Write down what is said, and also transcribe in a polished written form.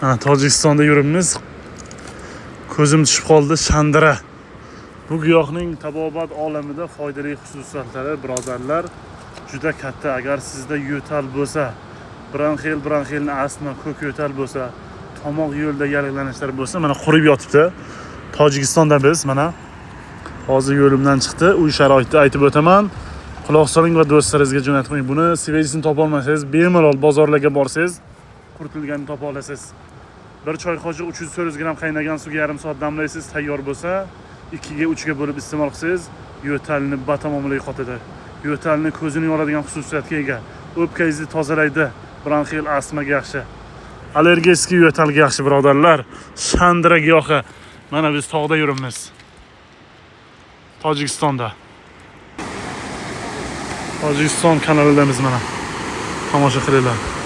Tojikistonda yuribmiz. Ko'zim tushib qoldi shandira. Bu giyohning tabobat olamida foydali xususiyatlari birodarlar juda katta. Agar sizda yo'tal bo'lsa, bronxilni astma, ko'k yo'tal bo'lsa, tomoq yo'lida yallig'lanishlar bo'lsa, mana qurib yotibdi. Tojikistonda biz mana hozir yo'limdan chiqdi. Uy sharoitida aytib o'taman. Quloq soling va do'stlaringizga jo'natmang. Buni sevgisini topa olmasangiz, bemalol bozorlarga borsangiz, quritilganini topa olasiz. Bir choy qoshiq 300-400 gram qaynagan suvga yarim soat damlaysiz, tayyor bo'lsa, 2 ga 3 ga bo'lib iste'mol qilsangiz, yo'talni batamomila yo'qotadi. Yo'talni ko'zini yoradigan xususiyatga ega. O'pkangizni tozalaydi, bronxil astmaga yaxshi. Allergik yo'talga yaxshi birodarlar. Shandira giyohi. Mana biz tog'da yuribmiz. Tojikistonda. Tojikiston kanalidamiz mana. Tomosha qilinglar.